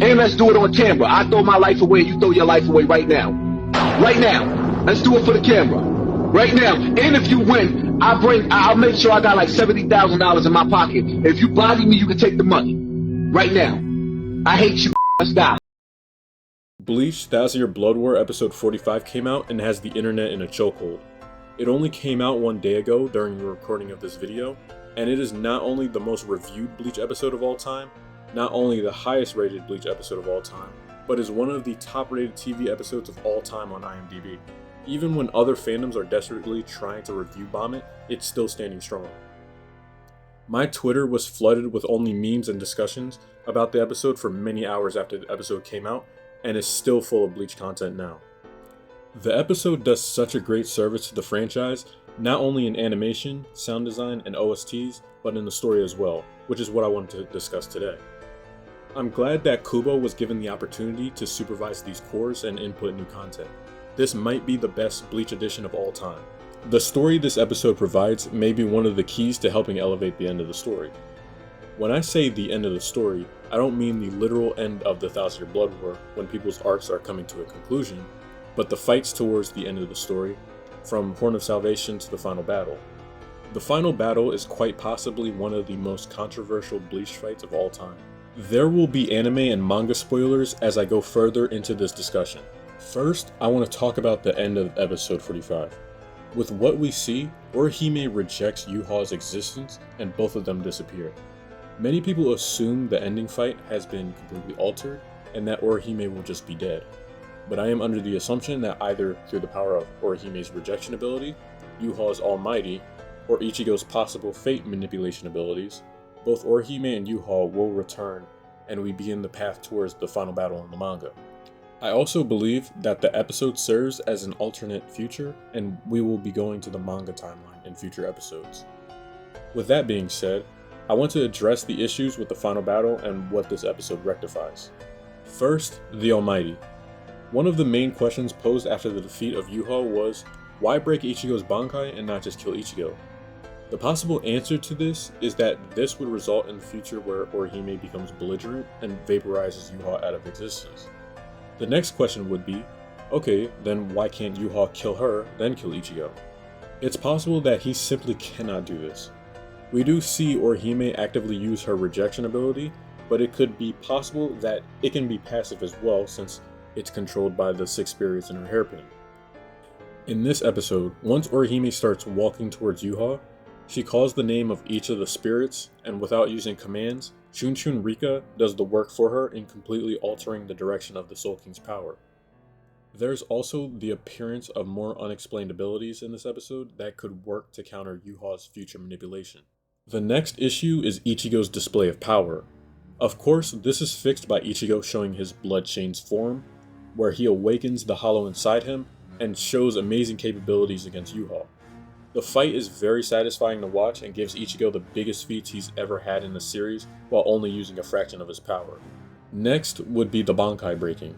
And let's do it on camera. I throw my life away, you throw your life away right now. Right now. Let's do it for the camera. Right now. And if you win, I'll make sure I got like $70,000 in my pocket. If you body me, you can take the money. Right now. I hate you. Let's die. Bleach, Thousand Year Blood War episode 45 came out and has the internet in a chokehold. It only came out one day ago during the recording of this video, and it is not only the most reviewed Bleach episode of all time, not only the highest rated Bleach episode of all time, but is one of the top rated TV episodes of all time on IMDb. Even when other fandoms are desperately trying to review bomb it, it's still standing strong. My Twitter was flooded with only memes and discussions about the episode for many hours after the episode came out, and is still full of Bleach content now. The episode does such a great service to the franchise, not only in animation, sound design, and OSTs, but in the story as well, which is what I wanted to discuss today. I'm glad that Kubo was given the opportunity to supervise these cores and input new content. This might be the best Bleach edition of all time. The story this episode provides may be one of the keys to helping elevate the end of the story. When I say the end of the story, I don't mean the literal end of the Thousand Year Blood War when people's arcs are coming to a conclusion, but the fights towards the end of the story, from Horn of Salvation to the final battle. The final battle is quite possibly one of the most controversial Bleach fights of all time. There will be anime and manga spoilers as I go further into this discussion. First, I want to talk about the end of episode 45. With what we see, Orihime rejects Yuha's existence and both of them disappear. Many people assume the ending fight has been completely altered and that Orihime will just be dead. But I am under the assumption that either through the power of Orihime's rejection ability, Yuha's almighty, or Ichigo's possible fate manipulation abilities, both Orihime and Yuha will return and we begin the path towards the final battle in the manga. I also believe that the episode serves as an alternate future and we will be going to the manga timeline in future episodes. With that being said, I want to address the issues with the final battle and what this episode rectifies. First, the Almighty. One of the main questions posed after the defeat of Yuha was, why break Ichigo's Bankai and not just kill Ichigo? The possible answer to this is that this would result in the future where Orihime becomes belligerent and vaporizes Yuha out of existence. The next question would be, okay, then why can't Yuha kill her, then kill Ichigo? It's possible that he simply cannot do this. We do see Orihime actively use her rejection ability, but it could be possible that it can be passive as well since it's controlled by the 6 spirits in her hairpin. In this episode, once Orihime starts walking towards Yuha, she calls the name of each of the spirits, and without using commands, Chun Chun Rika does the work for her in completely altering the direction of the Soul King's power. There's also the appearance of more unexplained abilities in this episode that could work to counter Yuha's future manipulation. The next issue is Ichigo's display of power. Of course, this is fixed by Ichigo showing his Blood Chain's form, where he awakens the hollow inside him and shows amazing capabilities against Yuha. The fight is very satisfying to watch and gives Ichigo the biggest feats he's ever had in the series while only using a fraction of his power. Next would be the Bankai breaking.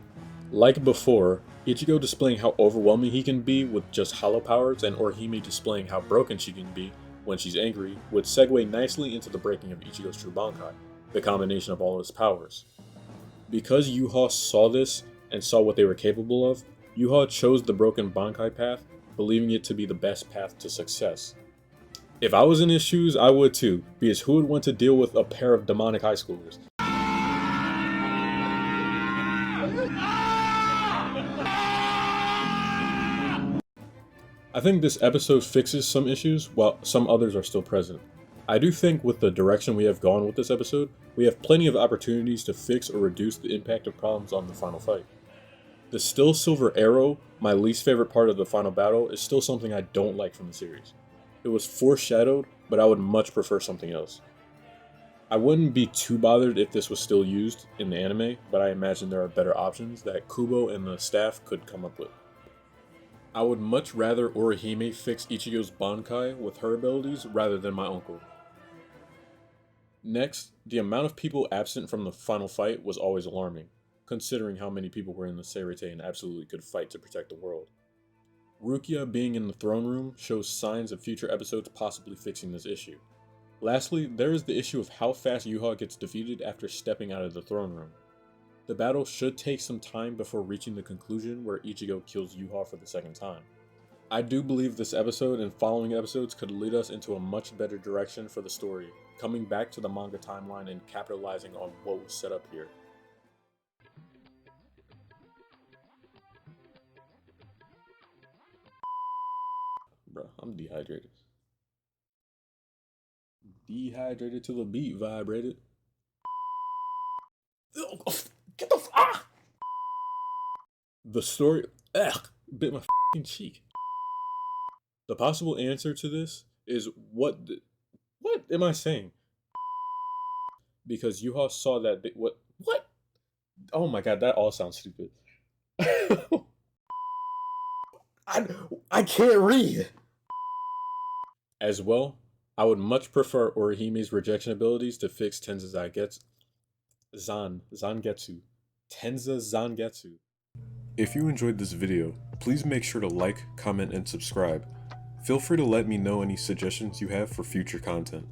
Like before, Ichigo displaying how overwhelming he can be with just hollow powers and Orihime displaying how broken she can be when she's angry would segue nicely into the breaking of Ichigo's true Bankai, the combination of all his powers. Because Yuha saw this and saw what they were capable of, Yuha chose the broken Bankai path, believing it to be the best path to success. If I was in his shoes, I would too, because who would want to deal with a pair of demonic high schoolers? I think this episode fixes some issues, while some others are still present. I do think with the direction we have gone with this episode, we have plenty of opportunities to fix or reduce the impact of problems on the final fight. The Still Silver Arrow, my least favorite part of the final battle, is still something I don't like from the series. It was foreshadowed, but I would much prefer something else. I wouldn't be too bothered if this was still used in the anime, but I imagine there are better options that Kubo and the staff could come up with. I would much rather Orihime fix Ichigo's Bankai with her abilities rather than my uncle. Next, the amount of people absent from the final fight was always alarming, considering how many people were in the Seirete and absolutely could fight to protect the world. Rukia being in the throne room shows signs of future episodes possibly fixing this issue. Lastly, there is the issue of how fast Yuha gets defeated after stepping out of the throne room. The battle should take some time before reaching the conclusion where Ichigo kills Yuha for the second time. I do believe this episode and following episodes could lead us into a much better direction for the story, coming back to the manga timeline and capitalizing on what was set up here. Bruh, I'm dehydrated. Dehydrated till the beat vibrated. Get the The story bit my f***ing cheek. The possible answer to this is what am I saying? Because Yuha saw that what? Oh my god, that all sounds stupid. I can't read. As well, I would much prefer Orihime's rejection abilities to fix Tenza Zangetsu. Tenza Zangetsu. If you enjoyed this video, please make sure to like, comment, and subscribe. Feel free to let me know any suggestions you have for future content.